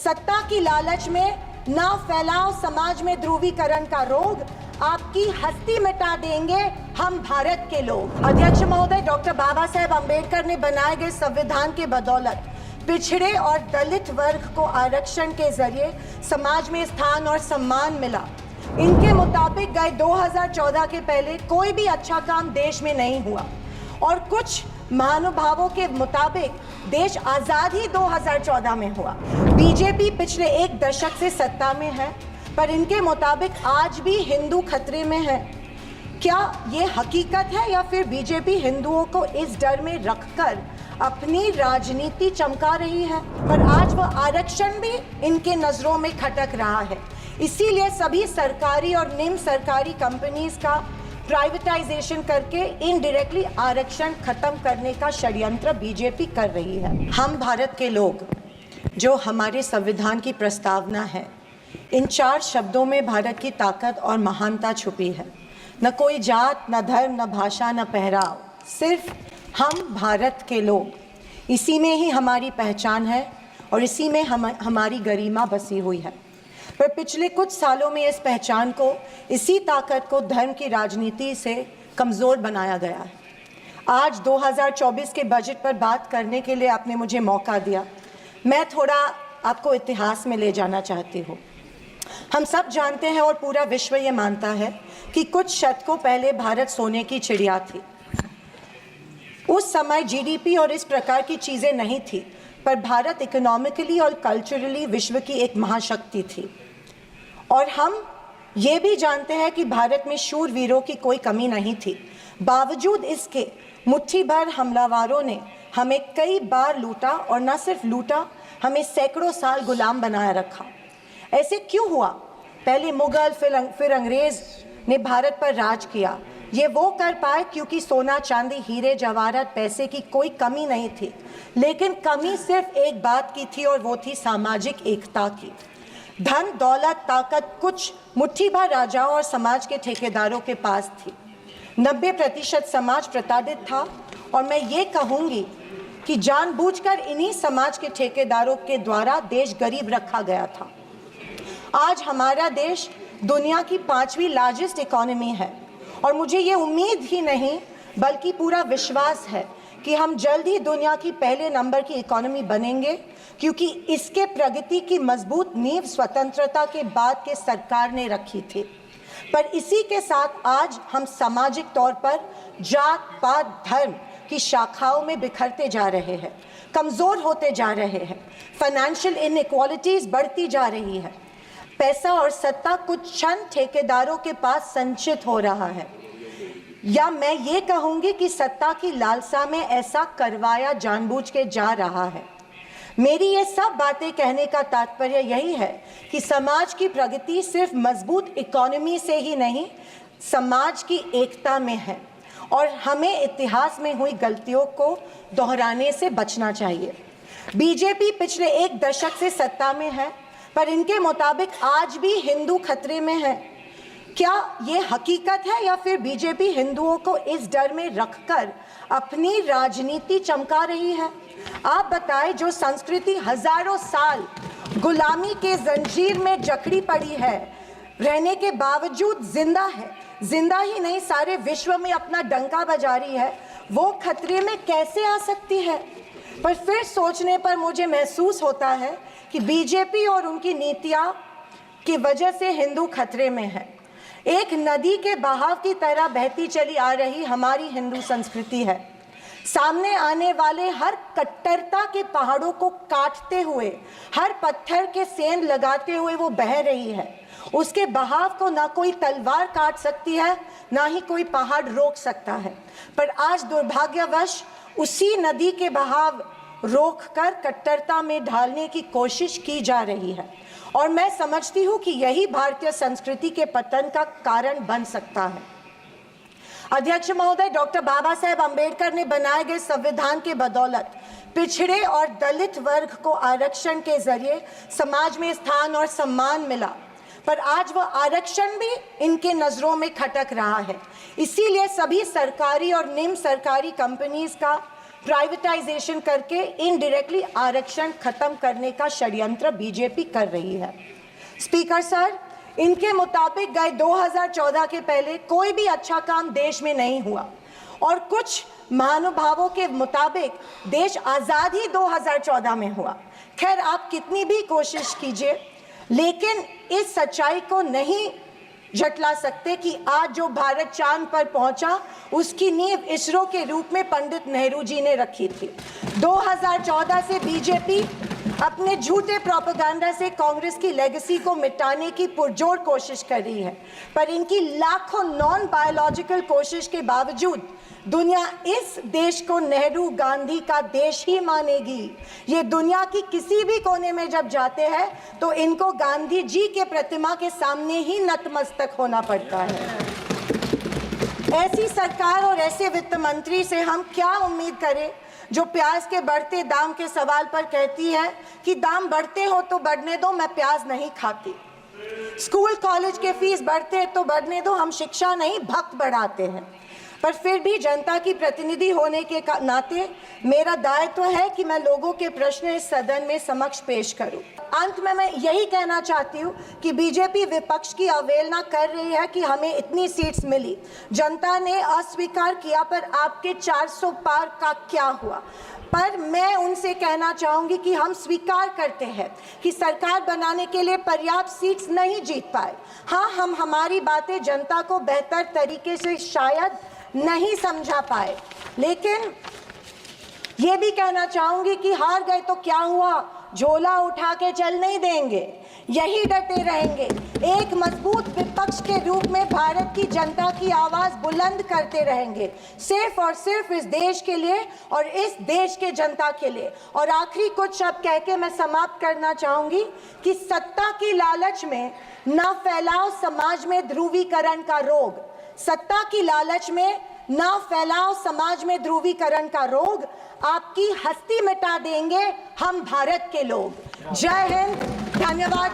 सत्ता की लालच में ना फैलाओ समाज में ध्रुवीकरण का रोग, आपकी हस्ती मिटा देंगे हम भारत के लोग। अध्यक्ष महोदय, डॉक्टर बाबा साहेब अम्बेडकर ने बनाए गए संविधान के बदौलत पिछड़े और दलित वर्ग को आरक्षण के जरिए समाज में स्थान और सम्मान मिला। इनके मुताबिक गए 2014 के पहले कोई भी अच्छा काम देश में नहीं हुआ और कुछ महानुभावों के मुताबिक देश आजाद ही 2014 में हुआ। बीजेपी पिछले एक दशक से सत्ता में है, पर इनके मुताबिक आज भी हिंदू खतरे में है। क्या ये हकीकत है या फिर बीजेपी हिंदुओं को इस डर में रखकर अपनी राजनीति चमका रही है? पर आज वह आरक्षण भी इनके नजरों में खटक रहा है। इसीलिए सभी सरकारी और निम्न सरकारी कंपनीज का प्राइवेटाइजेशन करके इनडायरेक्टली आरक्षण खत्म करने का षड्यंत्र बीजेपी कर रही है। हम भारत के लोग, जो हमारे संविधान की प्रस्तावना है, इन 4 शब्दों में भारत की ताकत और महानता छुपी है। न कोई जात, न धर्म, न भाषा, न पहराव, सिर्फ हम भारत के लोग। इसी में ही हमारी पहचान है और इसी में हमारी गरिमा बसी हुई है। पर पिछले कुछ सालों में इस पहचान को, इसी ताकत को धर्म की राजनीति से कमज़ोर बनाया गया है। आज 2024 के बजट पर बात करने के लिए आपने मुझे मौका दिया। मैं थोड़ा आपको इतिहास में ले जाना चाहती हूँ। हम सब जानते हैं और पूरा विश्व ये मानता है कि कुछ शतकों पहले भारत सोने की चिड़िया थी। उस समय जीडीपी और इस प्रकार की चीज़ें नहीं थी, पर भारत इकोनॉमिकली और कल्चरली विश्व की एक महाशक्ति थी। और हम ये भी जानते हैं कि भारत में शूरवीरों की कोई कमी नहीं थी। बावजूद इसके मुट्ठी भर हमलावरों ने हमें कई बार लूटा और न सिर्फ लूटा, हमें सैकड़ों साल गुलाम बनाए रखा। ऐसे क्यों हुआ? पहले मुगल, फिर अंग्रेज ने भारत पर राज किया। ये वो कर पाए क्योंकि सोना, चांदी, हीरे जवाहरात, पैसे की कोई कमी नहीं थी। लेकिन कमी सिर्फ एक बात की थी और वो थी सामाजिक एकता की। धन, दौलत, ताकत कुछ मुट्ठी भर राजाओं और समाज के ठेकेदारों के पास थी। 90% समाज प्रताड़ित था और मैं ये कहूँगी कि जानबूझकर इन्हीं समाज के ठेकेदारों के द्वारा देश गरीब रखा गया था। आज हमारा देश दुनिया की 5वीं लार्जेस्ट इकोनॉमी है और मुझे ये उम्मीद ही नहीं बल्कि पूरा विश्वास है कि हम जल्द ही दुनिया की पहले नंबर की इकोनॉमी बनेंगे, क्योंकि इसके प्रगति की मजबूत नींव स्वतंत्रता के बाद के सरकार ने रखी थी। पर इसी के साथ आज हम सामाजिक तौर पर जात, पात, धर्म की शाखाओं में बिखरते जा रहे हैं, कमज़ोर होते जा रहे हैं। फाइनेंशियल इनइक्वालिटीज़ बढ़ती जा रही है। पैसा और सत्ता कुछ चंद ठेकेदारों के पास संचित हो रहा है, या मैं ये कहूँगी कि सत्ता की लालसा में ऐसा करवाया जानबूझ के जा रहा है। मेरी ये सब बातें कहने का तात्पर्य यही है कि समाज की प्रगति सिर्फ मजबूत इकोनॉमी से ही नहीं, समाज की एकता में है और हमें इतिहास में हुई गलतियों को दोहराने से बचना चाहिए। बीजेपी पिछले एक दशक से सत्ता में है, पर इनके मुताबिक आज भी हिंदू खतरे में है। क्या ये हकीकत है या फिर बीजेपी हिंदुओं को इस डर में रखकर अपनी राजनीति चमका रही है? आप बताएं, जो संस्कृति हजारों साल गुलामी के जंजीर में जकड़ी पड़ी है, रहने के बावजूद जिंदा है, जिंदा ही नहीं सारे विश्व में अपना डंका बजा रही है, वो खतरे में कैसे आ सकती है? पर फिर सोचने पर मुझे महसूस होता है कि बीजेपी और उनकी नीतियां की वजह से हिंदू खतरे में है। एक नदी के बहाव की तरह बहती चली आ रही हमारी हिंदू संस्कृति है। सामने आने वाले हर कट्टरता के पहाड़ों को काटते हुए, हर पत्थर के सेंध लगाते हुए वो बह रही है। उसके बहाव को ना कोई तलवार काट सकती है, ना ही कोई पहाड़ रोक सकता है। पर आज दुर्भाग्यवश उसी नदी के बहाव रोककर कट्टरता में ढालने की कोशिश की जा रही है और मैं समझती हूँ कि यही भारतीय संस्कृति के पतन का कारण बन सकता है। अध्यक्ष महोदय, डॉक्टर बाबा साहेब अम्बेडकर ने बनाए गए संविधान के बदौलत पिछड़े और दलित वर्ग को आरक्षण के जरिए समाज में स्थान और सम्मान मिला, पर आज वह आरक्षण भी इनके नजरों में खटक रहा है। इसीलिए सभी सरकारी और निम्न सरकारी कंपनीज का प्राइवेटाइजेशन करके इनडायरेक्टली आरक्षण खत्म करने का षड्यंत्र बीजेपी कर रही है। स्पीकर सर, इनके मुताबिक गए 2014 के पहले कोई भी अच्छा काम देश में नहीं हुआ और कुछ महानुभावों के मुताबिक देश आज़ाद ही 2014 में हुआ। खैर, आप कितनी भी कोशिश कीजिए, लेकिन इस सच्चाई को नहीं झटला सकते कि आज जो भारत चांद पर पहुंचा उसकी नींव इसरो के रूप में पंडित नेहरू जी ने रखी थी। 2014 से बीजेपी अपने झूठे प्रोपेगेंडा से कांग्रेस की लेगेसी को मिटाने की पुरजोर कोशिश कर रही है, पर इनकी लाखों नॉन बायोलॉजिकल कोशिश के बावजूद दुनिया इस देश को नेहरू गांधी का देश ही मानेगी। ये दुनिया की किसी भी कोने में जब जाते हैं तो इनको गांधी जी के प्रतिमा के सामने ही नतमस्तक होना पड़ता है। ऐसी सरकार और ऐसे वित्त मंत्री से हम क्या उम्मीद करें जो प्याज के बढ़ते दाम के सवाल पर कहती है कि दाम बढ़ते हो तो बढ़ने दो, मैं प्याज नहीं खाती। स्कूल कॉलेज के फीस बढ़ते हैं तो बढ़ने दो, हम शिक्षा नहीं भक्त बढ़ाते हैं। पर फिर भी जनता की प्रतिनिधि होने के नाते मेरा दायित्व है कि मैं लोगों के प्रश्न इस सदन में समक्ष पेश करूं। अंत में मैं यही कहना चाहती हूं कि बीजेपी विपक्ष की अवहेलना कर रही है कि हमें इतनी सीट्स मिली, जनता ने अस्वीकार किया, पर आपके 400 पार का क्या हुआ? पर मैं उनसे कहना चाहूंगी कि हम स्वीकार करते हैं कि सरकार बनाने के लिए पर्याप्त सीट्स नहीं जीत पाए। हाँ, हम हमारी बातें जनता को बेहतर तरीके से शायद नहीं समझा पाए, लेकिन ये भी कहना चाहूंगी कि हार गए तो क्या हुआ, झोला उठा के चल नहीं देंगे, यही डटे रहेंगे। एक मजबूत विपक्ष के रूप में भारत की जनता की आवाज बुलंद करते रहेंगे, सिर्फ और सिर्फ इस देश के लिए और इस देश के जनता के लिए। और आखिरी कुछ शब्द कह के मैं समाप्त करना चाहूंगी कि सत्ता की लालच में न फैलाओ समाज में ध्रुवीकरण का रोग। सत्ता की लालच में ना फैलाओ समाज में ध्रुवीकरण का रोग, आपकी हस्ती मिटा देंगे हम भारत के लोग। जय हिंद, धन्यवाद।